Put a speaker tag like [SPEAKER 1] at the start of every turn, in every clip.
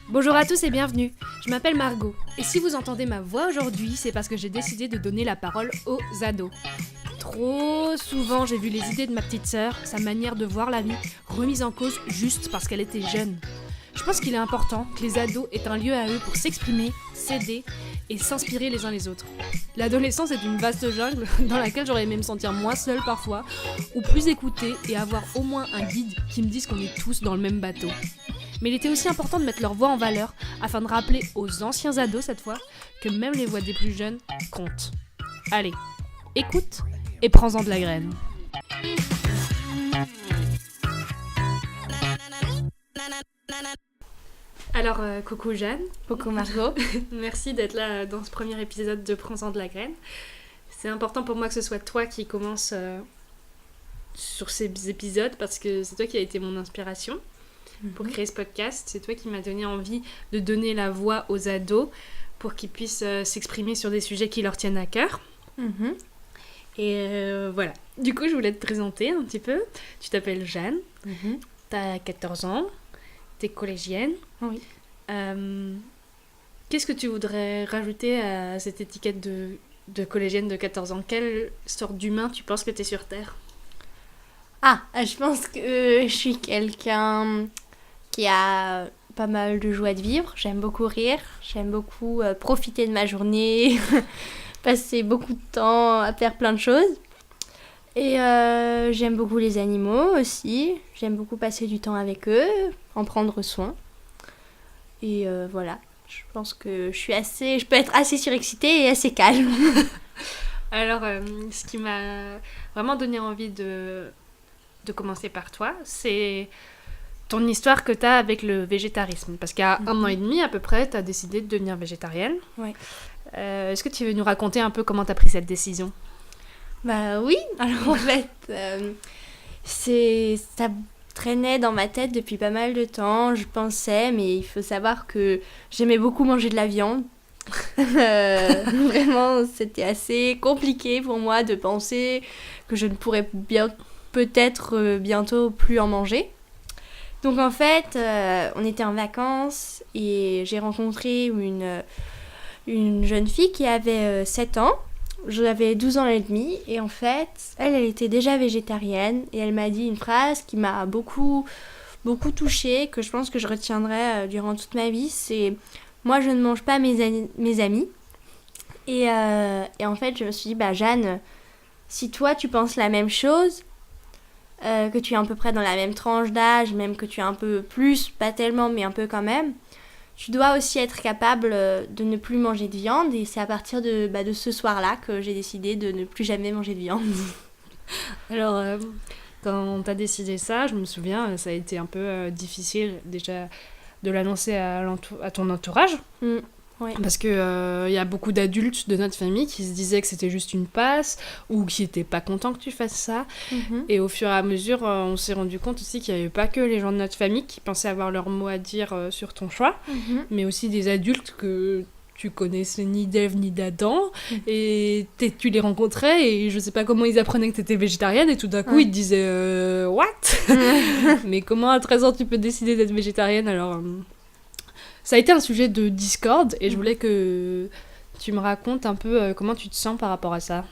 [SPEAKER 1] Bonjour à tous et bienvenue, je m'appelle Margot, et si vous entendez ma voix aujourd'hui, c'est parce que j'ai décidé de donner la parole aux ados. Trop souvent j'ai vu les idées de ma petite sœur, sa manière de voir la vie, remise en cause juste parce qu'elle était jeune. Je pense qu'il est important que les ados aient un lieu à eux pour s'exprimer, s'aider et s'inspirer les uns les autres. L'adolescence est une vaste jungle dans laquelle j'aurais aimé me sentir moins seule parfois, ou plus écoutée et avoir au moins un guide qui me dise qu'on est tous dans le même bateau. Mais il était aussi important de mettre leur voix en valeur afin de rappeler aux anciens ados cette fois que même les voix des plus jeunes comptent. Allez, écoute et prends-en de la graine. Alors, coucou Jeanne.
[SPEAKER 2] Coucou Margot.
[SPEAKER 1] Merci d'être là dans ce premier épisode de Prends-en de la graine. C'est important pour moi que ce soit toi qui commence sur ces épisodes parce que c'est toi qui as été mon inspiration pour créer ce podcast. C'est toi qui m'as donné envie de donner la voix aux ados pour qu'ils puissent s'exprimer sur des sujets qui leur tiennent à cœur. Et voilà. Du coup, je voulais te présenter un petit peu. Tu t'appelles Jeanne, t'as 14 ans, t'es collégienne.
[SPEAKER 2] Oui.
[SPEAKER 1] Qu'est-ce que tu voudrais rajouter à cette étiquette de collégienne de 14 ans ? Quelle sorte d'humain tu penses que t'es sur Terre ?
[SPEAKER 2] Je pense que je suis quelqu'un qui a pas mal de joie de vivre. J'aime beaucoup rire, j'aime beaucoup profiter de ma journée, passer beaucoup de temps à faire plein de choses. Et j'aime beaucoup les animaux aussi. J'aime beaucoup passer du temps avec eux, en prendre soin. Et voilà, je pense que je peux être assez surexcitée et assez calme.
[SPEAKER 1] Alors, ce qui m'a vraiment donné envie de commencer par toi, c'est ton histoire que tu as avec le végétarisme. Parce qu'à 1 an et demi à peu près, tu as décidé de devenir végétarienne.
[SPEAKER 2] Ouais.
[SPEAKER 1] Est-ce que tu veux nous raconter un peu comment tu as pris cette décision ?
[SPEAKER 2] Bah oui, alors en fait, ça traînait dans ma tête depuis pas mal de temps, je pensais, mais il faut savoir que j'aimais beaucoup manger de la viande. Vraiment, c'était assez compliqué pour moi de penser que je ne pourrais peut-être bientôt plus en manger. Donc en fait, on était en vacances et j'ai rencontré une jeune fille qui avait 7 ans. J'avais 12 ans et demi et en fait, elle était déjà végétarienne et elle m'a dit une phrase qui m'a beaucoup, beaucoup touchée, que je pense que je retiendrai durant toute ma vie, c'est « Moi, je ne mange pas mes amis ». Et en fait, je me suis dit « Jeanne, si toi, tu penses la même chose, que tu es à peu près dans la même tranche d'âge, même que tu es un peu plus, pas tellement, mais un peu quand même, tu dois aussi être capable de ne plus manger de viande. » Et c'est à partir de ce soir-là que j'ai décidé de ne plus jamais manger de viande.
[SPEAKER 1] Alors, quand tu as décidé ça, je me souviens, ça a été un peu difficile déjà de l'annoncer à ton entourage.
[SPEAKER 2] Ouais.
[SPEAKER 1] Parce qu'il y a beaucoup d'adultes de notre famille qui se disaient que c'était juste une passe ou qui n'étaient pas contents que tu fasses ça. Et au fur et à mesure, on s'est rendu compte aussi qu'il n'y avait pas que les gens de notre famille qui pensaient avoir leur mot à dire sur ton choix, mais aussi des adultes que tu connaissais ni d'Ève ni d'Adam, et tu les rencontrais et je sais pas comment ils apprenaient que tu étais végétarienne et tout d'un coup ils te disaient « What ?» Mais comment à 13 ans tu peux décider d'être végétarienne ? Alors... Ça a été un sujet de discorde et je voulais que tu me racontes un peu comment tu te sens par rapport à ça.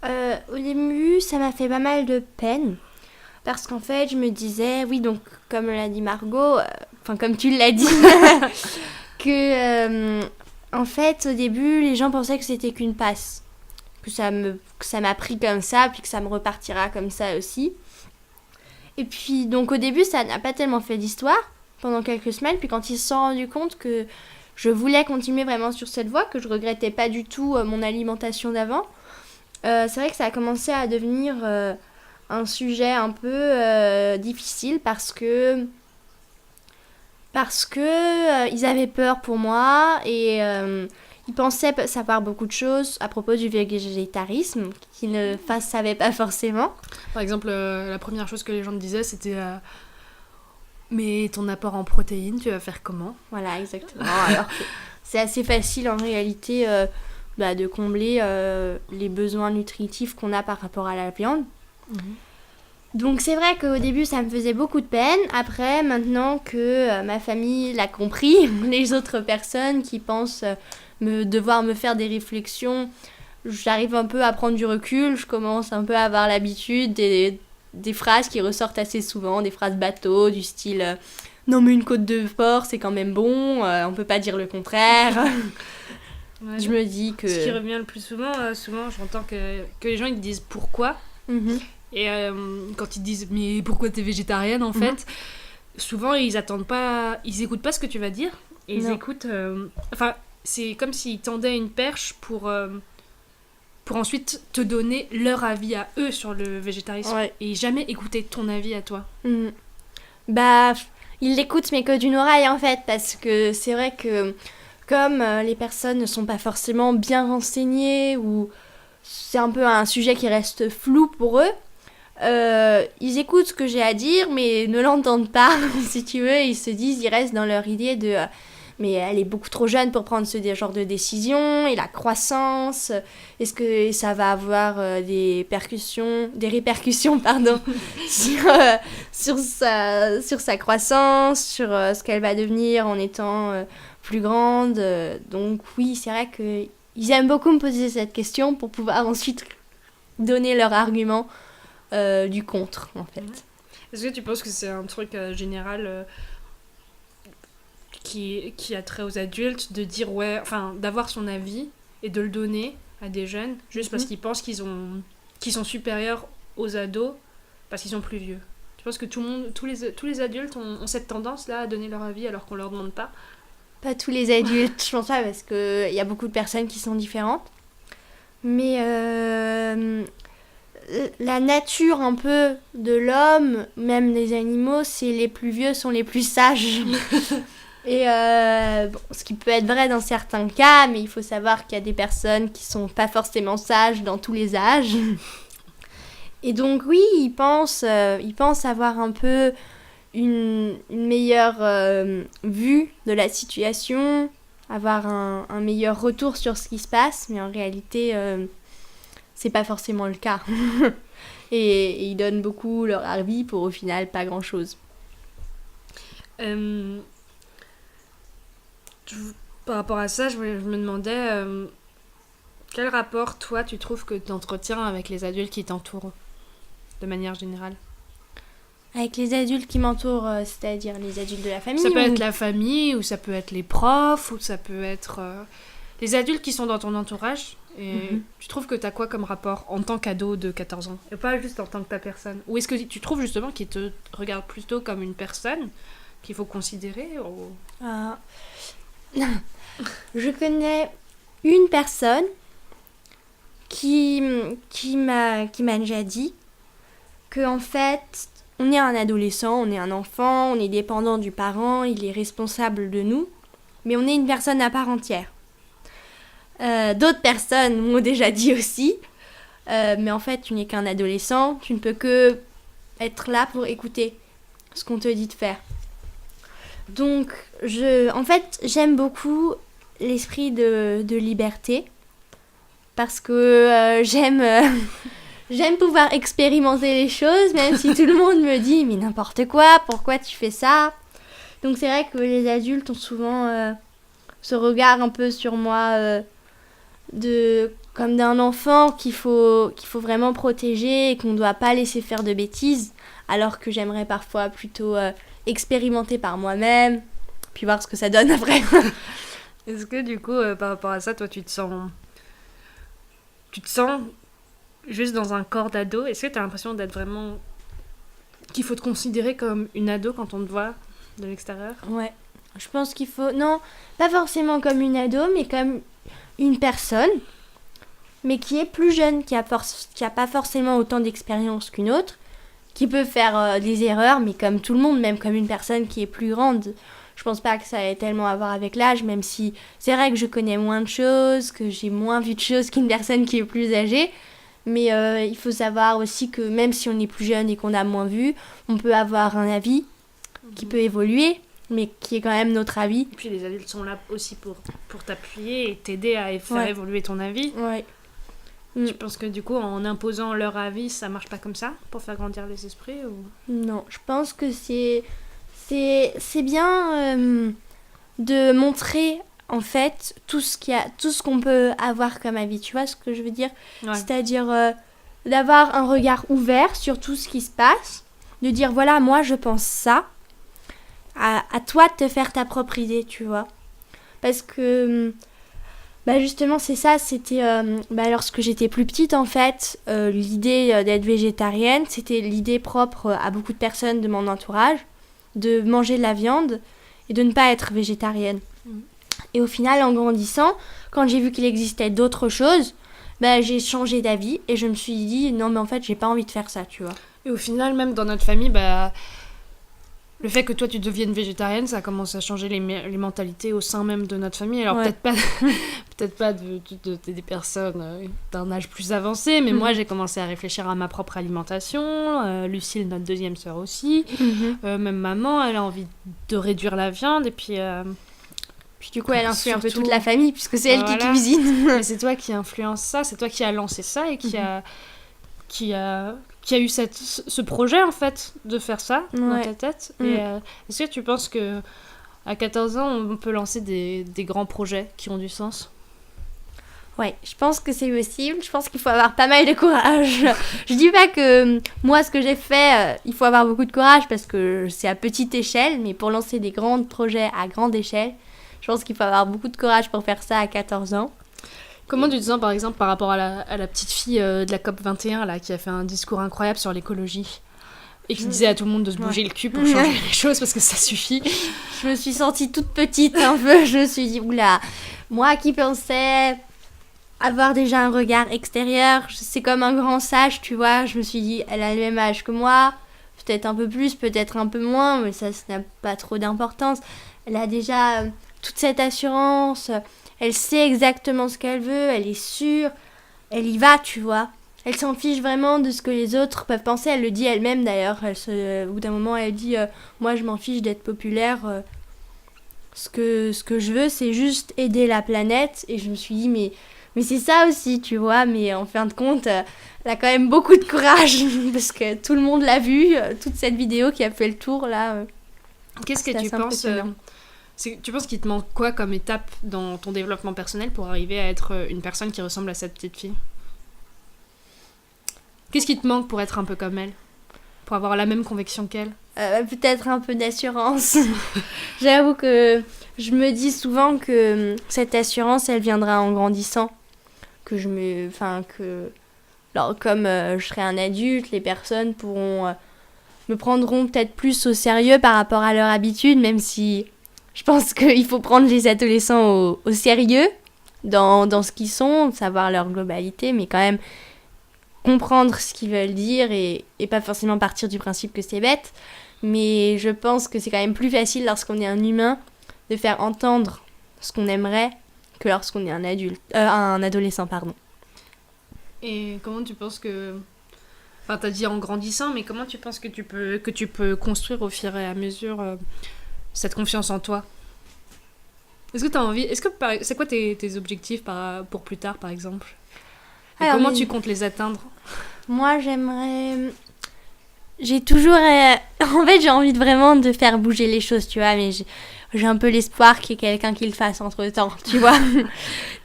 [SPEAKER 2] Au début, ça m'a fait pas mal de peine parce qu'en fait, je me disais, oui, donc comme l'a dit Margot, comme tu l'as dit, que en fait, au début, les gens pensaient que c'était qu'une passe, que ça m'a pris comme ça, puis que ça me repartira comme ça aussi. Et puis, donc au début, ça n'a pas tellement fait d'histoire pendant quelques semaines, puis quand ils se sont rendus compte que je voulais continuer vraiment sur cette voie, que je regrettais pas du tout mon alimentation d'avant, c'est vrai que ça a commencé à devenir un sujet un peu difficile parce que ils avaient peur pour moi et ils pensaient savoir beaucoup de choses à propos du végétarisme qu'ils ne savaient pas forcément.
[SPEAKER 1] Par exemple, la première chose que les gens te disaient, c'était mais ton apport en protéines, tu vas faire comment ?
[SPEAKER 2] Voilà, exactement. Alors, c'est assez facile en réalité de combler les besoins nutritifs qu'on a par rapport à la viande. Donc c'est vrai qu'au début ça me faisait beaucoup de peine. Après, maintenant que ma famille l'a compris, les autres personnes qui pensent devoir me faire des réflexions, j'arrive un peu à prendre du recul. Je commence un peu à avoir l'habitude des phrases qui ressortent assez souvent, des phrases bateau du style non mais une côte de porc c'est quand même bon, on peut pas dire le contraire.
[SPEAKER 1] Ouais,
[SPEAKER 2] Je me dis que...
[SPEAKER 1] Ce qui revient le plus souvent, j'entends que les gens ils te disent pourquoi. Et quand ils te disent mais pourquoi t'es végétarienne en fait, souvent ils écoutent pas ce que tu vas dire, et ils écoutent c'est comme s'ils tendaient une perche pour ensuite te donner leur avis à eux sur le végétarisme, et jamais écouter ton avis à toi.
[SPEAKER 2] Bah ils l'écoutent mais que d'une oreille en fait, parce que c'est vrai que comme les personnes ne sont pas forcément bien renseignées, ou c'est un peu un sujet qui reste flou pour eux, ils écoutent ce que j'ai à dire mais ne l'entendent pas. Si tu veux, ils se disent, ils restent dans leur idée de mais elle est beaucoup trop jeune pour prendre ce genre de décision, et la croissance, est-ce que ça va avoir des répercussions sur sa croissance, sur ce qu'elle va devenir en étant plus grande. Donc oui, c'est vrai qu'ils aiment beaucoup me poser cette question pour pouvoir ensuite donner leur argument du contre, en fait.
[SPEAKER 1] Est-ce que tu penses que c'est un truc général qui a trait aux adultes, de dire d'avoir son avis et de le donner à des jeunes juste parce qu'ils pensent qu'ils sont supérieurs aux ados parce qu'ils sont plus vieux? Tu penses que tous les adultes ont cette tendance-là à donner leur avis alors qu'on leur demande pas?
[SPEAKER 2] Pas tous les adultes, je pense pas, parce qu'il y a beaucoup de personnes qui sont différentes. Mais la nature un peu de l'homme, même des animaux, c'est les plus vieux sont les plus sages. Et ce qui peut être vrai dans certains cas, mais il faut savoir qu'il y a des personnes qui sont pas forcément sages dans tous les âges. Et donc oui, ils pensent avoir un peu une meilleure vue de la situation, avoir un meilleur retour sur ce qui se passe, mais en réalité, c'est pas forcément le cas. Et ils donnent beaucoup leur avis pour au final pas grand-chose.
[SPEAKER 1] Par rapport à ça, je me demandais quel rapport, toi, tu trouves que tu entretiens avec les adultes qui t'entourent, de manière générale?
[SPEAKER 2] Avec les adultes qui m'entourent, c'est-à-dire les adultes de la famille?
[SPEAKER 1] Ça peut être la famille, ou ça peut être les profs, ou ça peut être les adultes qui sont dans ton entourage. Et tu trouves que t'as quoi comme rapport en tant qu'ado de 14 ans? Et pas juste en tant que ta personne. Ou est-ce que tu trouves justement qu'ils te regardent plutôt comme une personne qu'il faut considérer
[SPEAKER 2] Je connais une personne qui m'a déjà dit que en fait, on est un adolescent, on est un enfant, on est dépendant du parent, il est responsable de nous, mais on est une personne à part entière. D'autres personnes m'ont déjà dit aussi, mais en fait, tu n'es qu'un adolescent, tu ne peux que être là pour écouter ce qu'on te dit de faire. Donc, en fait, j'aime beaucoup l'esprit de liberté, parce que j'aime pouvoir expérimenter les choses, même si tout le monde me dit « mais n'importe quoi, pourquoi tu fais ça ?» Donc c'est vrai que les adultes ont souvent ce regard un peu sur moi comme d'un enfant qu'il faut vraiment protéger et qu'on ne doit pas laisser faire de bêtises, alors que j'aimerais parfois plutôt expérimenter par moi-même, puis voir ce que ça donne après.
[SPEAKER 1] Est-ce que du coup, par rapport à ça, toi tu te sens juste dans un corps d'ado? Est-ce que tu as l'impression d'être vraiment... qu'il faut te considérer comme une ado quand on te voit de l'extérieur?
[SPEAKER 2] Ouais, je pense qu'il faut... Non, pas forcément comme une ado, mais comme une personne, mais qui est plus jeune, qui a pas forcément autant d'expérience qu'une autre, qui peut faire des erreurs, mais comme tout le monde, même comme une personne qui est plus grande. Je pense pas que ça ait tellement à voir avec l'âge, même si c'est vrai que je connais moins de choses, que j'ai moins vu de choses qu'une personne qui est plus âgée. Mais il faut savoir aussi que même si on est plus jeune et qu'on a moins vu, on peut avoir un avis qui peut évoluer. mais qui est quand même notre avis.
[SPEAKER 1] Et puis les adultes sont là aussi pour t'appuyer et t'aider à faire évoluer ton avis.
[SPEAKER 2] Ouais.
[SPEAKER 1] Tu penses que du coup, en imposant leur avis, ça marche pas comme ça pour faire grandir les esprits ou...
[SPEAKER 2] Non, je pense que c'est bien de montrer en fait tout ce qu'on peut avoir comme avis. Tu vois ce que je veux dire ?
[SPEAKER 1] Ouais.
[SPEAKER 2] C'est-à-dire d'avoir un regard ouvert sur tout ce qui se passe, de dire voilà, moi je pense ça. À toi de te faire ta propre idée, tu vois. Parce que justement c'est ça, c'était lorsque j'étais plus petite en fait, l'idée d'être végétarienne, c'était l'idée propre à beaucoup de personnes de mon entourage, de manger de la viande et de ne pas être végétarienne. Et au final, en grandissant, quand j'ai vu qu'il existait d'autres choses, j'ai changé d'avis et je me suis dit non mais en fait j'ai pas envie de faire ça, tu vois.
[SPEAKER 1] Et au final, même dans notre famille, le fait que toi tu deviennes végétarienne, ça commence à changer les mentalités au sein même de notre famille. Alors peut-être pas des personnes d'un âge plus avancé, mais moi j'ai commencé à réfléchir à ma propre alimentation. Lucille, notre deuxième sœur aussi. Même maman, elle a envie de réduire la viande et puis
[SPEAKER 2] du coup elle influe un peu toute la famille puisque c'est elle qui cuisine.
[SPEAKER 1] Mais c'est toi qui influence ça, c'est toi qui a lancé ça et qui a eu ce projet en fait de faire ça dans ta tête. Et est-ce que tu penses que à 14 ans on peut lancer des grands projets qui ont du sens ?
[SPEAKER 2] Ouais, je pense que c'est possible. Je pense qu'il faut avoir pas mal de courage. Je dis pas que moi ce que j'ai fait, il faut avoir beaucoup de courage parce que c'est à petite échelle, mais pour lancer des grands projets à grande échelle, je pense qu'il faut avoir beaucoup de courage pour faire ça à 14 ans.
[SPEAKER 1] Comment tu te sens par exemple par rapport à la petite fille de la COP21 là, qui a fait un discours incroyable sur l'écologie et qui disait à tout le monde de se bouger le cul pour changer les choses parce que ça suffit.
[SPEAKER 2] Je me suis sentie toute petite un peu, je me suis dit oula, moi qui pensais avoir déjà un regard extérieur, c'est comme un grand sage, tu vois, je me suis dit elle a le même âge que moi, peut-être un peu plus, peut-être un peu moins, mais ça n'a pas trop d'importance. Elle a déjà toute cette assurance. Elle sait exactement ce qu'elle veut, elle est sûre, elle y va, tu vois. Elle s'en fiche vraiment de ce que les autres peuvent penser, elle le dit elle-même d'ailleurs. Au bout d'un moment, elle dit moi je m'en fiche d'être populaire, ce que je veux c'est juste aider la planète. Et je me suis dit mais c'est ça aussi, tu vois, mais en fin de compte, elle a quand même beaucoup de courage parce que tout le monde l'a vu, toute cette vidéo qui a fait le tour là.
[SPEAKER 1] Qu'est-ce que tu penses tu penses qu'il te manque quoi comme étape dans ton développement personnel pour arriver à être une personne qui ressemble à cette petite fille ? Qu'est-ce qui te manque pour être un peu comme elle ? Pour avoir la même conviction qu'elle ?
[SPEAKER 2] Peut-être un peu d'assurance. J'avoue que je me dis souvent que cette assurance, elle viendra en grandissant. Comme je serai un adulte, les personnes me prendront peut-être plus au sérieux par rapport à leur habitude, même si... Je pense qu'il faut prendre les adolescents au sérieux dans ce qu'ils sont, savoir leur globalité, mais quand même comprendre ce qu'ils veulent dire et pas forcément partir du principe que c'est bête. Mais je pense que c'est quand même plus facile lorsqu'on est un humain de faire entendre ce qu'on aimerait que lorsqu'on est un adolescent, pardon.
[SPEAKER 1] Et comment tu penses que... Enfin, t'as dit en grandissant, mais comment tu penses que tu peux construire au fur et à mesure... cette confiance en toi. Est-ce que tu as envie... c'est quoi tes objectifs pour plus tard, par exemple ? Et comment tu comptes les atteindre ?
[SPEAKER 2] Moi, j'ai toujours... En fait, j'ai envie vraiment de faire bouger les choses, tu vois, mais j'ai un peu l'espoir qu'il y ait quelqu'un qui le fasse entre-temps, tu vois.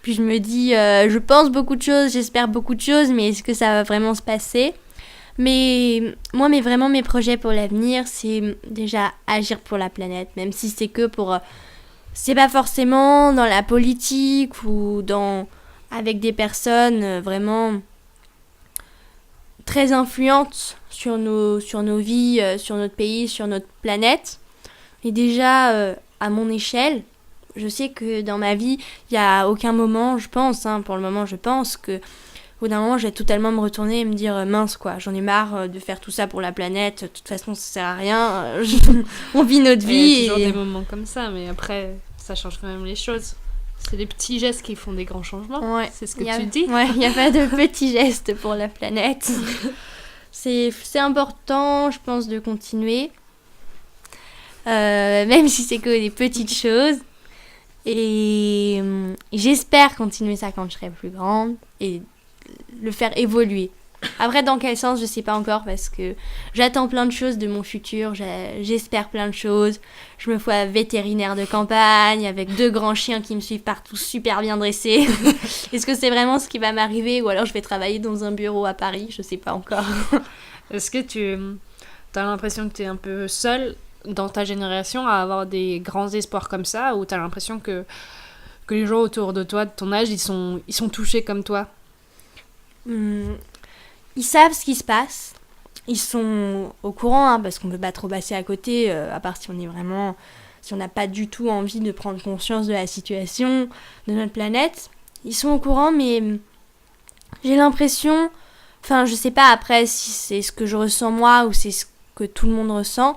[SPEAKER 2] Puis je me dis, je pense beaucoup de choses, j'espère beaucoup de choses, mais est-ce que ça va vraiment se passer ? Mais moi, vraiment, mes projets pour l'avenir, c'est déjà agir pour la planète, même si c'est que pour... c'est pas forcément dans la politique ou avec des personnes vraiment très influentes sur nos vies, sur notre pays, sur notre planète. Et déjà, à mon échelle, je sais que dans ma vie, il n'y a aucun moment, je pense, pour le moment, je pense que au bout d'un moment, je vais totalement me retourner et me dire mince quoi, j'en ai marre de faire tout ça pour la planète, de toute façon ça sert à rien, on vit notre vie.
[SPEAKER 1] Il y a toujours des moments comme ça, mais après ça change quand même les choses. C'est les petits gestes qui font des grands changements, c'est ce que tu dis.
[SPEAKER 2] Ouais, il n'y a pas de petits gestes pour la planète. C'est important, je pense, de continuer. même si c'est que des petites choses. Et j'espère continuer ça quand je serai plus grande et le faire évoluer. Après, dans quel sens, je sais pas encore parce que j'attends plein de choses de mon futur, j'espère plein de choses. Je me vois vétérinaire de campagne avec 2 grands chiens qui me suivent partout super bien dressés. Est-ce que c'est vraiment ce qui va m'arriver ou alors je vais travailler dans un bureau à Paris? Je sais pas encore.
[SPEAKER 1] Est-ce que tu as l'impression que tu es un peu seule dans ta génération à avoir des grands espoirs comme ça ou tu as l'impression que les gens autour de toi, de ton âge, ils sont touchés comme toi?
[SPEAKER 2] Ils savent ce qui se passe. Ils sont au courant, parce qu'on ne peut pas trop passer à côté, à part si on n'a pas du tout envie de prendre conscience de la situation de notre planète. Ils sont au courant, mais j'ai l'impression, enfin je sais pas après si c'est ce que je ressens moi ou c'est ce que tout le monde ressent.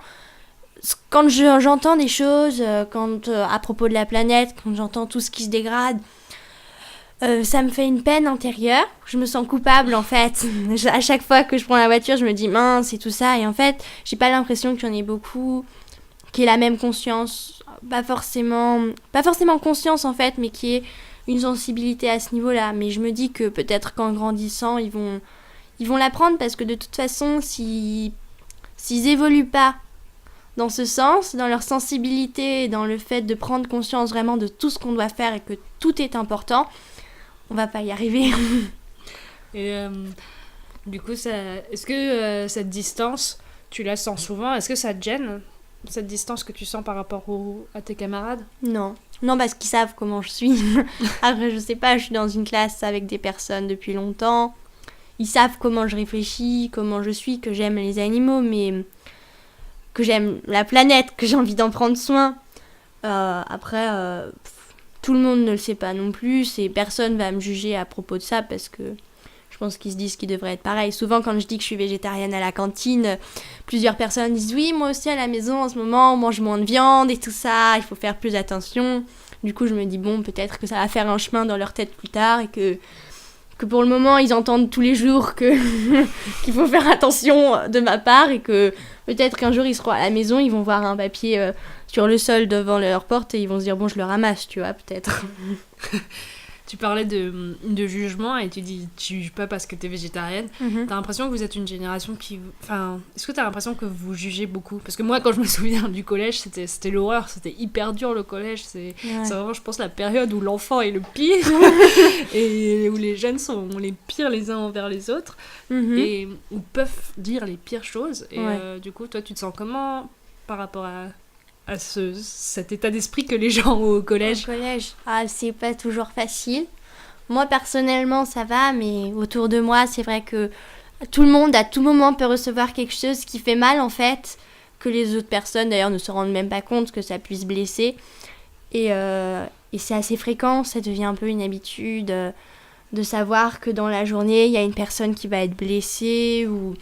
[SPEAKER 2] Quand j'entends des choses, à propos de la planète, quand j'entends tout ce qui se dégrade, ça me fait une peine intérieure. Je me sens coupable en fait. À chaque fois que je prends la voiture, je me dis mince et tout ça. Et en fait, j'ai pas l'impression qu'il y en ait beaucoup qui aient la même conscience. Pas forcément conscience en fait, mais qui aient une sensibilité à ce niveau-là. Mais je me dis que peut-être qu'en grandissant, ils vont l'apprendre parce que de toute façon, s'ils évoluent pas dans ce sens, dans leur sensibilité, dans le fait de prendre conscience vraiment de tout ce qu'on doit faire et que tout est important, on va pas y arriver.
[SPEAKER 1] Et du coup, est-ce que cette distance, tu la sens souvent? Est-ce que ça te gêne, cette distance que tu sens par rapport à tes camarades?
[SPEAKER 2] Non, parce qu'ils savent comment je suis. Après, je sais pas, je suis dans une classe avec des personnes depuis longtemps. Ils savent comment je réfléchis, comment je suis, que j'aime les animaux, mais que j'aime la planète, que j'ai envie d'en prendre soin. Après, tout le monde ne le sait pas non plus, et personne va me juger à propos de ça parce que je pense qu'ils se disent qu'ils devraient être pareils. Souvent, quand je dis que je suis végétarienne à la cantine, plusieurs personnes disent « Oui, moi aussi à la maison, en ce moment, on mange moins de viande et tout ça, il faut faire plus attention. » Du coup, je me dis « Bon, peut-être que ça va faire un chemin dans leur tête plus tard et que pour le moment, ils entendent tous les jours qu'il faut faire attention de ma part et que peut-être qu'un jour, ils seront à la maison, ils vont voir un papier sur le sol devant leur porte et ils vont se dire « Bon, je le ramasse, tu vois, peut-être. »
[SPEAKER 1] Tu parlais de jugement et tu dis tu juges pas parce que t'es végétarienne. T'as l'impression que vous êtes une génération qui... Enfin, est-ce que t'as l'impression que vous jugez beaucoup? Parce que moi, quand je me souviens du collège, c'était l'horreur, c'était hyper dur le collège. C'est vraiment, je pense, la période où l'enfant est le pire et où les jeunes sont les pires les uns envers les autres et où peuvent dire les pires choses. Et du coup, toi, tu te sens comment par rapport à cet état d'esprit que les gens ont au collège?
[SPEAKER 2] Au collège, c'est pas toujours facile. Moi, personnellement, ça va, mais autour de moi, c'est vrai que tout le monde, à tout moment, peut recevoir quelque chose qui fait mal, en fait, que les autres personnes, d'ailleurs, ne se rendent même pas compte que ça puisse blesser. Et c'est assez fréquent, ça devient un peu une habitude de savoir que dans la journée, il y a une personne qui va être blessée, ou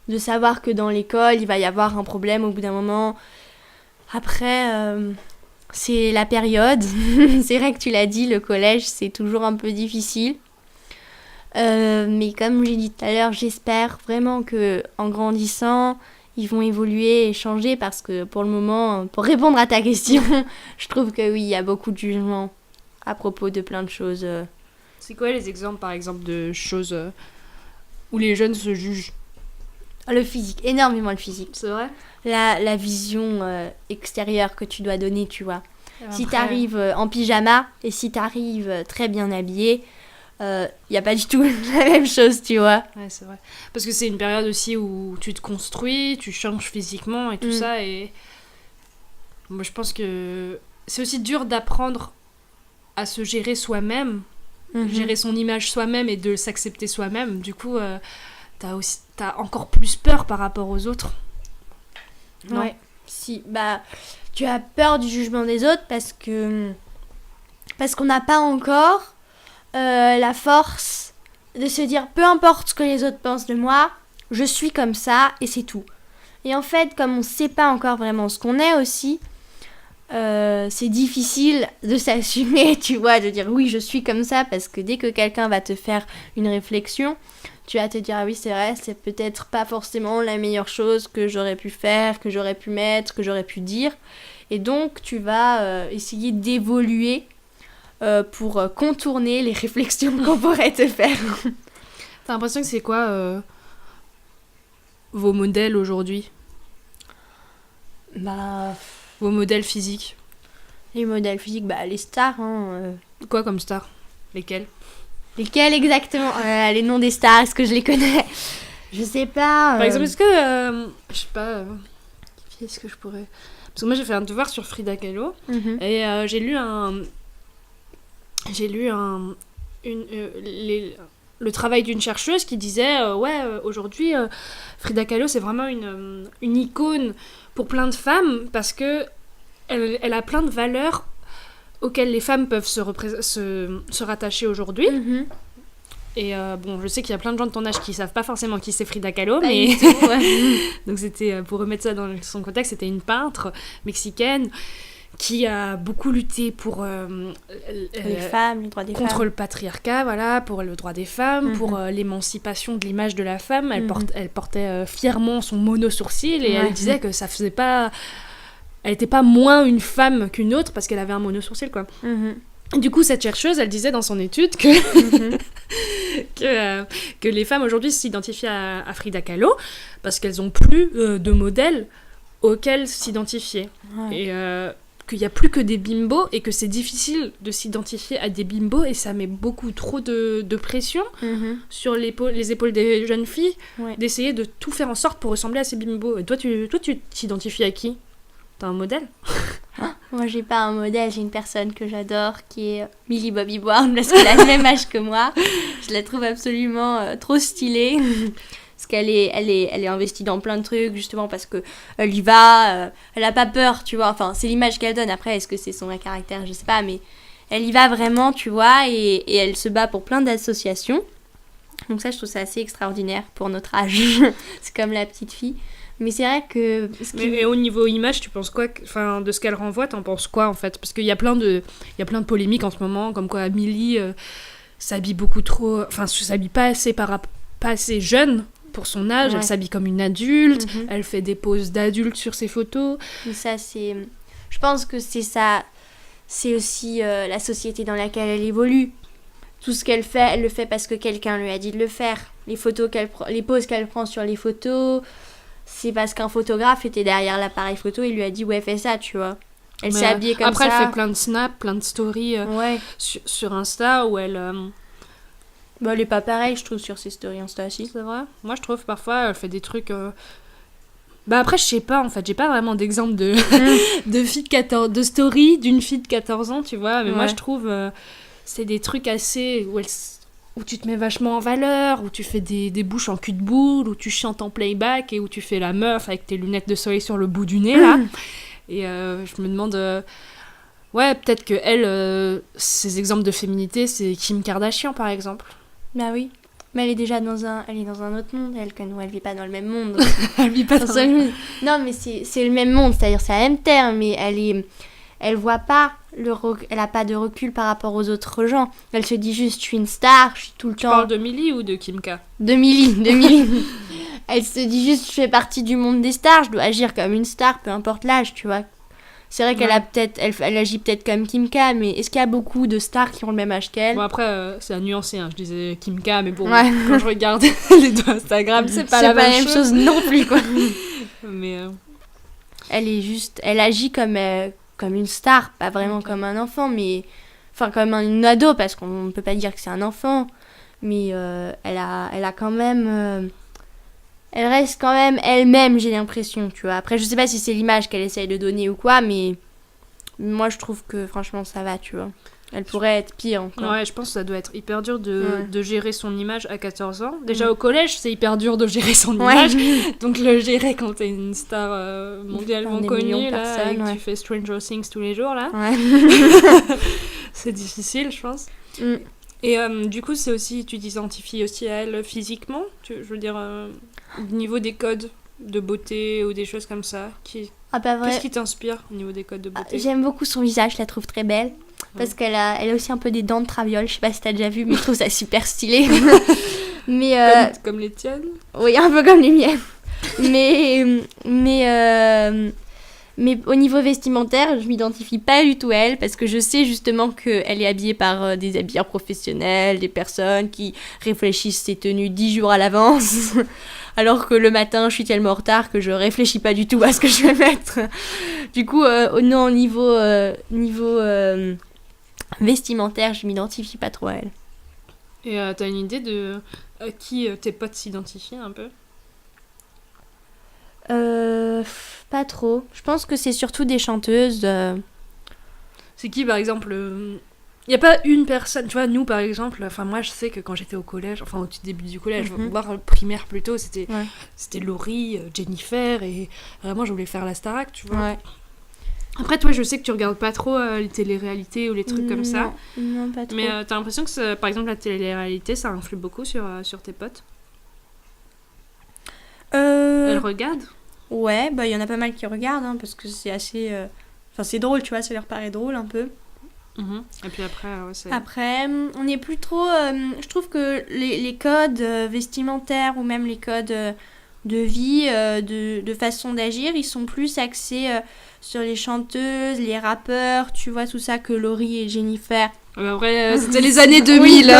[SPEAKER 2] de savoir que dans l'école, il va y avoir un problème au bout d'un moment. Après, c'est la période. C'est vrai que tu l'as dit, le collège, c'est toujours un peu difficile. Mais comme j'ai dit tout à l'heure, j'espère vraiment qu'en grandissant, ils vont évoluer et changer parce que pour le moment, pour répondre à ta question, je trouve que oui, il y a beaucoup de jugements à propos de plein de choses.
[SPEAKER 1] C'est quoi les exemples, par exemple, de choses où les jeunes se jugent?
[SPEAKER 2] Le physique, énormément le physique.
[SPEAKER 1] C'est vrai?
[SPEAKER 2] La vision extérieure que tu dois donner, tu vois. Si t'arrives en pyjama et si t'arrives très bien habillé, il n'y a pas du tout la même chose, tu vois.
[SPEAKER 1] Ouais, c'est vrai. Parce que c'est une période aussi où tu te construis, tu changes physiquement et tout ça. Et moi, je pense que c'est aussi dur d'apprendre à se gérer soi-même, gérer son image soi-même et de s'accepter soi-même. Du coup... T'as encore plus peur par rapport aux autres. Non.
[SPEAKER 2] Ouais. Si, tu as peur du jugement des autres parce qu'on n'a pas encore la force de se dire peu importe ce que les autres pensent de moi, je suis comme ça et c'est tout. Et en fait, comme on ne sait pas encore vraiment ce qu'on est aussi, c'est difficile de s'assumer, tu vois, de dire oui, je suis comme ça, parce que dès que quelqu'un va te faire une réflexion, tu vas te dire, ah oui, c'est vrai, c'est peut-être pas forcément la meilleure chose que j'aurais pu faire, que j'aurais pu mettre, que j'aurais pu dire. Et donc, tu vas essayer d'évoluer pour contourner les réflexions qu'on pourrait te faire.
[SPEAKER 1] T'as l'impression que c'est quoi vos modèles aujourd'hui ? Vos modèles physiques ?
[SPEAKER 2] Les modèles physiques, les stars.
[SPEAKER 1] Quoi comme stars ? Lesquels ?
[SPEAKER 2] Lesquels exactement ? Les noms des stars, est-ce que je les connais ? Je sais pas.
[SPEAKER 1] Par exemple, est-ce que... je sais pas... qui est-ce que je pourrais... Parce que moi, j'ai fait un devoir sur Frida Kahlo. Et j'ai lu le travail d'une chercheuse qui disait aujourd'hui Frida Kahlo c'est vraiment une icône pour plein de femmes parce que elle a plein de valeurs auxquelles les femmes peuvent se rattacher aujourd'hui. Et je sais qu'il y a plein de gens de ton âge qui savent pas forcément qui c'est Frida Kahlo, mais donc c'était pour remettre ça dans son contexte, c'était une peintre mexicaine qui a beaucoup lutté pour
[SPEAKER 2] les femmes, les droits des
[SPEAKER 1] contre
[SPEAKER 2] femmes.
[SPEAKER 1] le patriarcat, voilà, pour le droit des femmes, pour l'émancipation de l'image de la femme. Elle portait fièrement son mono-sourcil et elle disait que ça faisait pas... Elle était pas moins une femme qu'une autre parce qu'elle avait un mono-sourcil, quoi. Du coup, cette chercheuse, elle disait dans son étude que, que les femmes aujourd'hui s'identifient à Frida Kahlo parce qu'elles ont plus de modèles auxquels s'identifier. Et qu'il n'y a plus que des bimbos et que c'est difficile de s'identifier à des bimbos et ça met beaucoup trop de pression sur les épaules des jeunes filles d'essayer de tout faire en sorte pour ressembler à ces bimbos. Et toi, tu t'identifies à qui ? T'as un modèle ?
[SPEAKER 2] Moi, j'ai pas un modèle, j'ai une personne que j'adore qui est Millie Bobby Brown parce qu'elle a le même âge que moi. Je la trouve absolument trop stylée. Parce qu'elle est investie dans plein de trucs, justement, parce qu'elle y va, elle a pas peur, tu vois. Enfin, c'est l'image qu'elle donne. Après, est-ce que c'est son vrai caractère ? Je sais pas, mais elle y va vraiment, tu vois, et elle se bat pour plein d'associations. Donc ça, je trouve ça assez extraordinaire pour notre âge. C'est comme la petite fille. Mais c'est vrai que...
[SPEAKER 1] Mais au niveau image, tu penses quoi de ce qu'elle renvoie, t'en penses quoi, en fait ? Parce qu'il y a plein de polémiques en ce moment, comme quoi Millie s'habille beaucoup trop... Enfin, s'habille pas assez jeune pour son âge, elle s'habille comme une adulte, elle fait des poses d'adulte sur ses photos.
[SPEAKER 2] Mais ça, c'est... Je pense que c'est ça... C'est aussi la société dans laquelle elle évolue. Tout ce qu'elle fait, elle le fait parce que quelqu'un lui a dit de le faire. Les poses qu'elle prend sur les photos... C'est parce qu'un photographe était derrière l'appareil photo et lui a dit ouais fais ça, tu vois. Elle s'est habillée comme
[SPEAKER 1] après,
[SPEAKER 2] ça.
[SPEAKER 1] Après elle fait plein de snaps, plein de stories sur Insta où elle...
[SPEAKER 2] elle est pas pareille je trouve sur ses stories Insta aussi.
[SPEAKER 1] C'est vrai. Moi je trouve parfois elle fait des trucs... après je sais pas en fait, j'ai pas vraiment d'exemple de de story d'une fille de 14 ans tu vois, mais moi je trouve c'est des trucs assez... où tu te mets vachement en valeur, où tu fais des bouches en cul de boule, où tu chantes en playback et où tu fais la meuf avec tes lunettes de soleil sur le bout du nez, là. Et je me demande... peut-être que elle, ses exemples de féminité, c'est Kim Kardashian, par exemple.
[SPEAKER 2] Bah oui. Mais elle est déjà dans un autre monde, elle, que nous, elle vit pas dans le même monde.
[SPEAKER 1] Elle vit pas dans le même monde.
[SPEAKER 2] Non, mais c'est le même monde, c'est-à-dire c'est la même terre, mais elle voit pas elle a pas de recul par rapport aux autres gens. Elle se dit juste, je suis une star, je suis tout le temps...
[SPEAKER 1] Tu parles de Millie ou de Kim K ?
[SPEAKER 2] De Millie. Elle se dit juste, je fais partie du monde des stars, je dois agir comme une star, peu importe l'âge, tu vois. C'est vrai qu'elle a peut-être, elle agit peut-être comme Kim K, mais est-ce qu'il y a beaucoup de stars qui ont le même âge qu'elle ?
[SPEAKER 1] Bon après, c'est à nuancer, je disais Kim K, mais bon, quand je regarde les deux Instagram, c'est pas la même chose
[SPEAKER 2] non plus, quoi.
[SPEAKER 1] Mais...
[SPEAKER 2] Elle agit comme une star, pas vraiment comme un enfant, mais... Enfin, comme une ado, parce qu'on ne peut pas dire que c'est un enfant. Mais elle a quand même... elle reste quand même elle-même, j'ai l'impression, tu vois. Après, je sais pas si c'est l'image qu'elle essaye de donner ou quoi, mais... Moi, je trouve que, franchement, ça va, tu vois. Elle pourrait être pire encore.
[SPEAKER 1] Ouais, je pense que ça doit être hyper dur de gérer son image à 14 ans. Déjà au collège, c'est hyper dur de gérer son image. Donc le gérer quand t'es une star mondialement connue, là, et que tu fais Stranger Things tous les jours, là. C'est difficile, je pense. Et du coup, c'est aussi, tu t'identifies aussi à elle physiquement, je veux dire, au niveau des codes de beauté ou des choses comme ça. Qu'est-ce qui t'inspire au niveau des codes de beauté ?
[SPEAKER 2] J'aime beaucoup son visage, je la trouve très belle. Parce qu'elle a aussi un peu des dents de traviole, je sais pas si t'as déjà vu, mais je trouve ça super stylé. Mais
[SPEAKER 1] Comme les tiennes.
[SPEAKER 2] oui, un peu comme les miennes. Mais au niveau vestimentaire, je m'identifie pas du tout à elle parce que je sais justement qu'elle est habillée par des habilleurs professionnels, des personnes qui réfléchissent ses tenues 10 jours à l'avance. Alors que le matin, je suis tellement en retard que je réfléchis pas du tout à ce que je vais mettre. Du coup, non, niveau vestimentaire, je m'identifie pas trop à elle.
[SPEAKER 1] Et t'as une idée de à qui tes potes s'identifient un peu?
[SPEAKER 2] Pas trop. Je pense que c'est surtout des chanteuses.
[SPEAKER 1] C'est qui, par exemple il n'y a pas une personne, tu vois, nous par exemple, enfin moi je sais que quand j'étais au collège, enfin au tout début du collège, voire primaire plutôt, c'était Laurie, Jennifer, et vraiment je voulais faire la Starac, tu vois.
[SPEAKER 2] Ouais.
[SPEAKER 1] Après toi je sais que tu regardes pas trop les téléréalités ou les trucs comme ça.
[SPEAKER 2] Non, pas trop.
[SPEAKER 1] Mais t'as l'impression que par exemple la télé-réalité ça influe beaucoup sur tes potes? Elles regardent?
[SPEAKER 2] Ouais, bah il y en a pas mal qui regardent, hein, parce que c'est assez... Enfin c'est drôle, tu vois, ça leur paraît drôle un peu.
[SPEAKER 1] Et puis après, c'est...
[SPEAKER 2] Après, on n'est plus trop... je trouve que les codes vestimentaires ou même les codes de vie, de façon d'agir, ils sont plus axés sur les chanteuses, les rappeurs, tu vois, tout ça que Laurie et Jennifer.
[SPEAKER 1] Après, c'était les années 2000.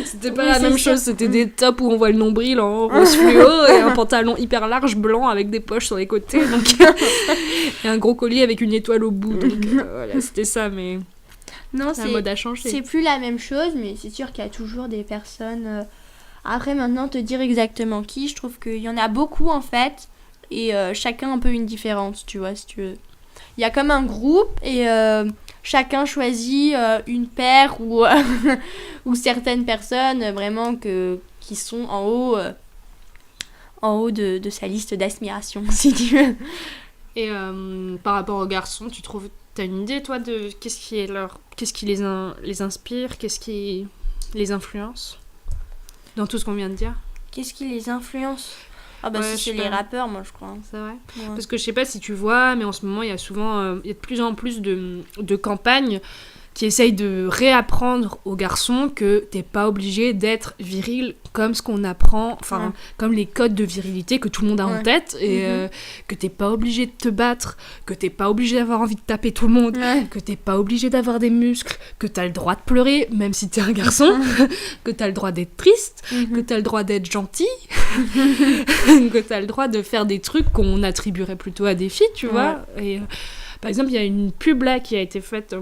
[SPEAKER 1] C'était pas la même chose. C'était des tops où on voit le nombril en rose fluo et un pantalon hyper large blanc avec des poches sur les côtés. Donc... et un gros collier avec une étoile au bout. Donc voilà, c'était ça, mais...
[SPEAKER 2] Non,
[SPEAKER 1] la mode a changé.
[SPEAKER 2] C'est plus la même chose, mais c'est sûr qu'il y a toujours des personnes... Après, maintenant, te dire exactement qui, je trouve qu'il y en a beaucoup, en fait, et chacun un peu une différence, tu vois, si tu veux. Il y a comme un groupe, et chacun choisit une paire ou, ou certaines personnes, vraiment, qui sont en haut de sa liste d'aspiration, si tu veux.
[SPEAKER 1] Et par rapport aux garçons, t'as une idée, toi, de qu'est-ce qui les inspire, qu'est-ce qui les influence dans tout ce qu'on vient de dire?
[SPEAKER 2] Qu'est-ce qui les influence? Ah bah c'est les rappeurs, moi, je crois.
[SPEAKER 1] C'est vrai.
[SPEAKER 2] Ouais.
[SPEAKER 1] Parce que je sais pas si tu vois, mais en ce moment, il y a de plus en plus de campagnes qui essayent de réapprendre aux garçons que t'es pas obligé d'être viril comme ce qu'on apprend, enfin, comme les codes de virilité que tout le monde a en tête, et que t'es pas obligé de te battre, que t'es pas obligé d'avoir envie de taper tout le monde, que t'es pas obligé d'avoir des muscles, que t'as le droit de pleurer, même si t'es un garçon, que t'as le droit d'être triste, que t'as le droit d'être gentil, que t'as le droit de faire des trucs qu'on attribuerait plutôt à des filles, tu vois. Et par exemple, il y a une pub là qui a été faite...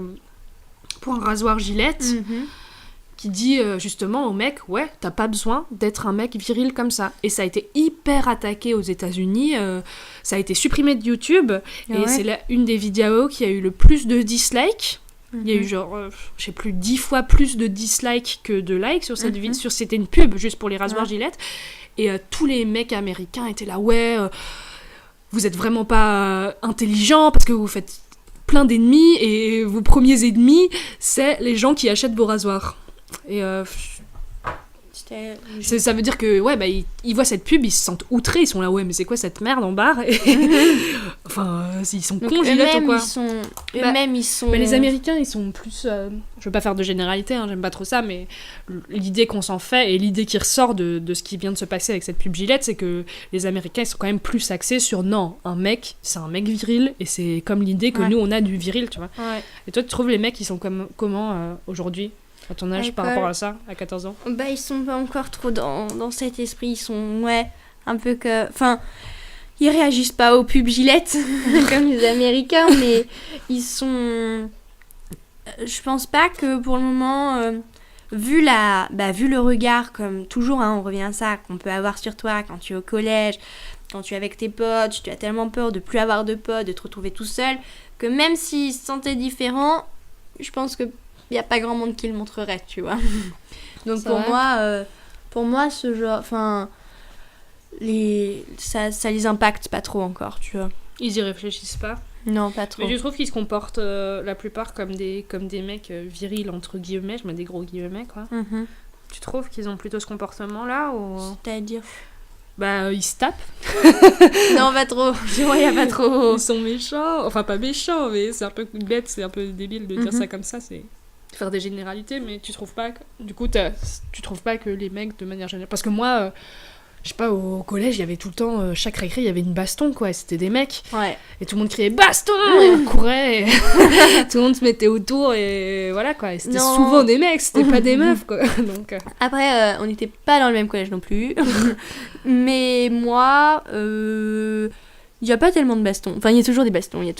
[SPEAKER 1] pour un rasoir Gillette, qui dit justement aux mecs, ouais, t'as pas besoin d'être un mec viril comme ça. Et ça a été hyper attaqué aux États-Unis, ça a été supprimé de YouTube, et c'est une des vidéos qui a eu le plus de dislikes. Il y a eu genre, je sais plus, 10 fois plus de dislikes que de likes sur cette vidéo. C'était une pub juste pour les rasoirs Gillette. Et tous les mecs américains étaient là, ouais, vous êtes vraiment pas intelligents parce que vous faites plein d'ennemis, et vos premiers ennemis, c'est les gens qui achètent vos rasoirs. Et ça veut dire que ouais, bah, ils voient cette pub, ils se sentent outrés, ils sont là, ouais, mais c'est quoi cette merde en barre? Enfin, ils sont cons, Gillette ou quoi?
[SPEAKER 2] Eux-mêmes, ils sont...
[SPEAKER 1] Mais les Américains, ils sont plus... je veux pas faire de généralité, hein, j'aime pas trop ça, mais l'idée qu'on s'en fait, et l'idée qui ressort de ce qui vient de se passer avec cette pub Gillette, c'est que les Américains, ils sont quand même plus axés sur, non, un mec, c'est un mec viril, et c'est comme l'idée que nous, on a du viril, tu vois. Et toi, tu trouves les mecs, ils sont comment aujourd'hui, à ton âge, par rapport à ça, à 14 ans?
[SPEAKER 2] Bah, ils sont pas encore trop dans cet esprit, ils sont, un peu que... Enfin, ils réagissent pas aux pubs Gillette, comme les Américains, mais ils sont... Je pense pas que pour le moment, vu le regard, comme toujours, hein, on revient à ça, qu'on peut avoir sur toi quand tu es au collège, quand tu es avec tes potes, tu as tellement peur de plus avoir de potes, de te retrouver tout seul, que même s'ils se sentaient différents, je pense que il n'y a pas grand monde qui le montrerait, tu vois. Donc pour moi, ce genre... Enfin, ça les impacte pas trop encore, tu vois.
[SPEAKER 1] Ils y réfléchissent pas?
[SPEAKER 2] Non, pas trop.
[SPEAKER 1] Mais tu trouves qu'ils se comportent la plupart comme des mecs virils, entre guillemets, je mets des gros guillemets, quoi. Tu trouves qu'ils ont plutôt ce comportement-là ou...
[SPEAKER 2] C'est-à-dire...
[SPEAKER 1] Bah, ils se tapent.
[SPEAKER 2] Non, pas trop. Il y a pas trop.
[SPEAKER 1] Ils sont méchants. Enfin, pas méchants, mais c'est un peu bête, c'est un peu débile de dire ça comme ça. faire des généralités, mais tu trouves pas que... Du coup, tu trouves pas que les mecs, de manière générale... Parce que moi, je sais pas, au collège, il y avait tout le temps... chaque récré, il y avait une baston, quoi. Et c'était des mecs.
[SPEAKER 2] Ouais.
[SPEAKER 1] Et tout le monde criait « Baston !» Et on courait. Et tout le monde se mettait autour. Et voilà, quoi. Et c'était souvent des mecs, c'était pas des meufs, quoi. Donc,
[SPEAKER 2] Après, on n'était pas dans le même collège non plus. Mais moi, il y a pas tellement de bastons. Enfin, il y a toujours des bastons. Il y a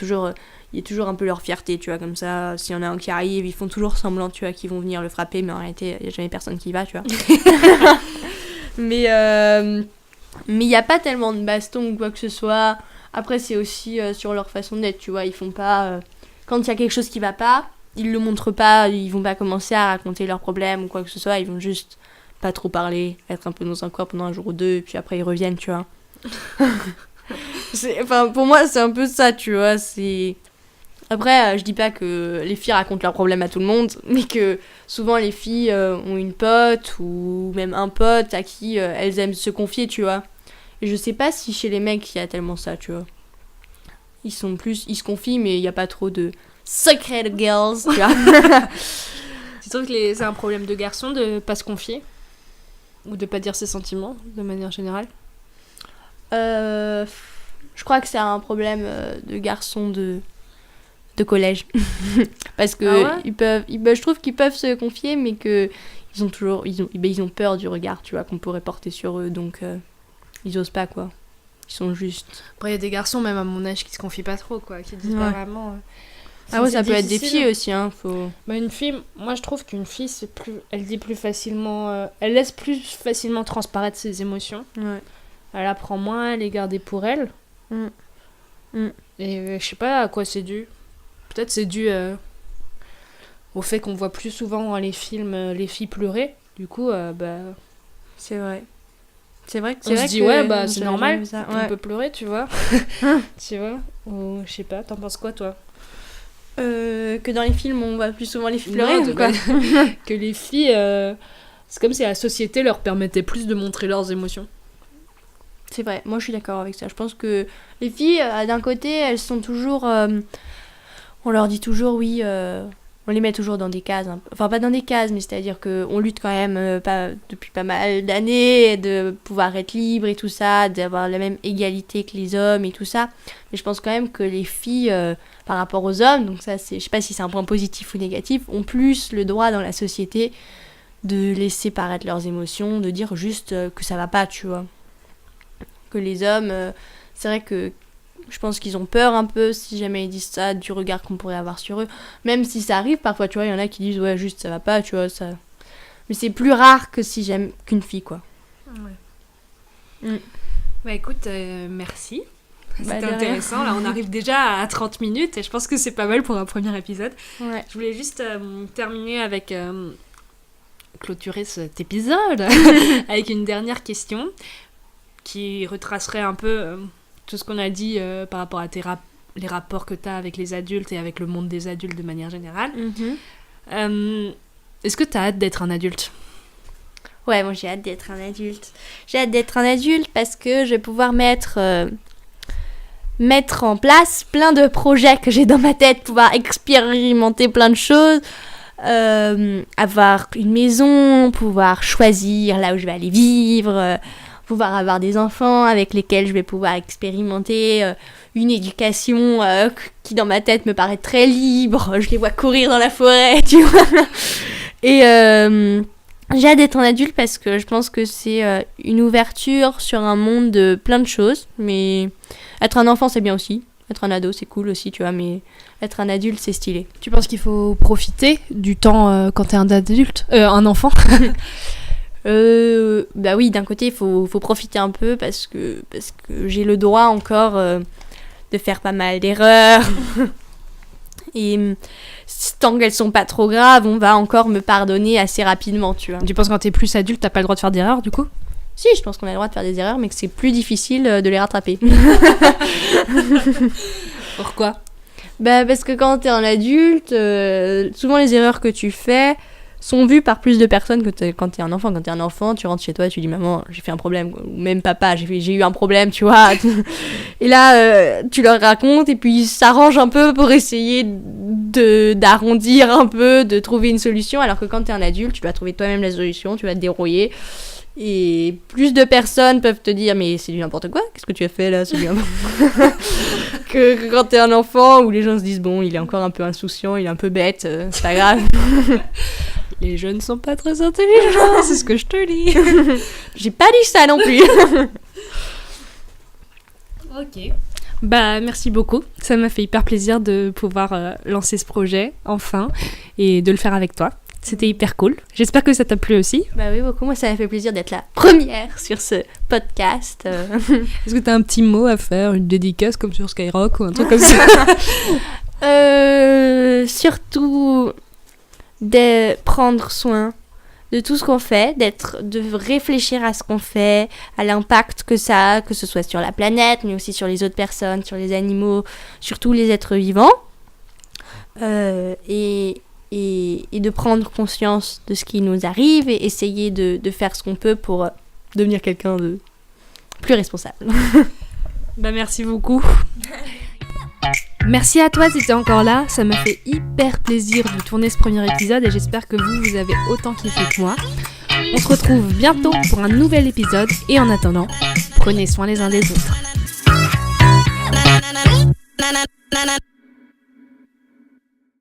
[SPEAKER 2] toujours un peu leur fierté, tu vois, comme ça. S'il y en a un qui arrive, ils font toujours semblant, tu vois, qu'ils vont venir le frapper. Mais en réalité, il n'y a jamais personne qui y va, tu vois. Mais il n'y a pas tellement de bastons ou quoi que ce soit. Après, c'est aussi sur leur façon d'être, tu vois. Ils font pas... quand il y a quelque chose qui va pas, ils le montrent pas. Ils vont pas commencer à raconter leurs problèmes ou quoi que ce soit. Ils vont juste pas trop parler, être un peu dans un coin pendant un jour ou deux, et puis après ils reviennent, tu vois. Enfin, pour moi, c'est un peu ça, tu vois. Après, je dis pas que les filles racontent leurs problèmes à tout le monde, mais que souvent les filles ont une pote ou même un pote à qui elles aiment se confier, tu vois. Et je sais pas si chez les mecs il y a tellement ça, tu vois. Ils se confient, mais il y a pas trop de secret girls, tu vois.
[SPEAKER 1] tu trouves que c'est un problème de garçon de pas se confier? Ou de pas dire ses sentiments, de manière générale?
[SPEAKER 2] Je crois que c'est un problème de garçon de collège. Parce que je trouve qu'ils peuvent se confier, mais que ils ont peur du regard, tu vois, qu'on pourrait porter sur eux, donc ils osent pas, quoi. Ils sont juste...
[SPEAKER 1] Après, il y a des garçons, même à mon age, qui se confient pas trop, quoi, qui disent pas vraiment...
[SPEAKER 2] Ah ouais, ça peut être des filles aussi, hein.
[SPEAKER 1] Bah, une fille, moi je trouve qu'une fille, elle dit plus facilement... elle laisse plus facilement transparaître ses émotions.
[SPEAKER 2] Ouais.
[SPEAKER 1] Elle apprend moins à les garder pour elle. Et je sais pas à quoi c'est dû. Peut-être c'est dû au fait qu'on voit plus souvent dans les films les filles pleurer. Du coup,
[SPEAKER 2] c'est vrai. C'est vrai que
[SPEAKER 1] on se dit, c'est normal,
[SPEAKER 2] on
[SPEAKER 1] peut pleurer, tu vois. Tu vois. Ou je sais pas, t'en penses quoi, toi?
[SPEAKER 2] Que dans les films, on voit plus souvent les filles pleurer, ou quoi?
[SPEAKER 1] Que les filles... c'est comme si la société leur permettait plus de montrer leurs émotions.
[SPEAKER 2] C'est vrai, moi je suis d'accord avec ça. Je pense que les filles, d'un côté, elles sont toujours... on leur dit toujours, oui... on les met toujours dans des cases. Enfin, pas dans des cases, mais c'est-à-dire qu'on lutte quand même depuis pas mal d'années de pouvoir être libre et tout ça, d'avoir la même égalité que les hommes et tout ça. Mais je pense quand même que les filles, par rapport aux hommes, donc ça, je sais pas si c'est un point positif ou négatif, ont plus le droit dans la société de laisser paraître leurs émotions, de dire juste que ça va pas, tu vois. Que les hommes, c'est vrai que je pense qu'ils ont peur un peu, si jamais ils disent ça, du regard qu'on pourrait avoir sur eux. Même si ça arrive, parfois, tu vois, il y en a qui disent, ouais, juste, ça va pas, tu vois, ça... Mais c'est plus rare que si j'aime qu'une fille, quoi.
[SPEAKER 1] Ouais. Bah, écoute, merci. C'était intéressant. Là, on arrive déjà à 30 minutes, et je pense que c'est pas mal pour un premier épisode.
[SPEAKER 2] Ouais.
[SPEAKER 1] Je voulais juste terminer avec... clôturer cet épisode avec une dernière question qui retracerait un peu... tout ce qu'on a dit par rapport à les rapports que tu as avec les adultes et avec le monde des adultes de manière générale. Est-ce que tu as hâte d'être un adulte?
[SPEAKER 2] Ouais, moi j'ai hâte d'être un adulte. J'ai hâte d'être un adulte parce que je vais pouvoir mettre en place plein de projets que j'ai dans ma tête, pouvoir expérimenter plein de choses, avoir une maison, pouvoir choisir là où je vais aller vivre... pouvoir avoir des enfants avec lesquels je vais pouvoir expérimenter une éducation qui dans ma tête me paraît très libre, je les vois courir dans la forêt, tu vois. Et j'ai hâte d'être un adulte parce que je pense que c'est une ouverture sur un monde de plein de choses, mais être un enfant c'est bien aussi, être un ado c'est cool aussi, tu vois, mais être un adulte c'est stylé.
[SPEAKER 1] Tu penses qu'il faut profiter du temps quand t'es un adulte, un enfant?
[SPEAKER 2] Bah oui, d'un côté il faut profiter un peu parce que j'ai le droit encore de faire pas mal d'erreurs et tant qu'elles sont pas trop graves on va encore me pardonner assez rapidement, tu vois.
[SPEAKER 1] Tu penses que quand t'es plus adulte t'as pas le droit de faire d'erreurs du coup?
[SPEAKER 2] Si, je pense qu'on a le droit de faire des erreurs mais que c'est plus difficile de les rattraper.
[SPEAKER 1] Pourquoi?
[SPEAKER 2] Bah parce que quand t'es un adulte souvent les erreurs que tu fais sont vus par plus de personnes que quand t'es un enfant. Quand t'es un enfant, tu rentres chez toi et tu dis maman, j'ai fait un problème, ou même papa, j'ai eu un problème, tu vois. Et là, tu leur racontes et puis ils s'arrangent un peu pour essayer d'arrondir un peu, de trouver une solution, alors que quand t'es un adulte, tu dois trouver toi-même la solution, tu vas te débrouiller. Et plus de personnes peuvent te dire mais c'est du n'importe quoi, qu'est-ce que tu as fait là, c'est du n'importe quoi. que quand t'es un enfant où les gens se disent bon, il est encore un peu insouciant, il est un peu bête, c'est pas grave. Les jeunes sont pas très intelligents, c'est ce que je te dis. J'ai pas dit ça non plus.
[SPEAKER 1] Ok. Bah merci beaucoup, ça m'a fait hyper plaisir de pouvoir lancer ce projet enfin et de le faire avec toi. C'était hyper cool. J'espère que ça t'a plu aussi.
[SPEAKER 2] Bah oui, beaucoup. Moi, ça m'a fait plaisir d'être la première sur ce podcast.
[SPEAKER 1] Est-ce que t'as un petit mot à faire, une dédicace comme sur Skyrock ou un truc comme ça?
[SPEAKER 2] Surtout de prendre soin de tout ce qu'on fait, de réfléchir à ce qu'on fait, à l'impact que ça a, que ce soit sur la planète, mais aussi sur les autres personnes, sur les animaux, sur tous les êtres vivants. Et de prendre conscience de ce qui nous arrive et essayer de faire ce qu'on peut pour devenir quelqu'un de plus responsable.
[SPEAKER 1] Bah merci beaucoup. Merci à toi si t'es encore là, ça m'a fait hyper plaisir de tourner ce premier épisode et j'espère que vous avez autant kiffé que moi. On se retrouve bientôt pour un nouvel épisode et en attendant, prenez soin les uns des autres.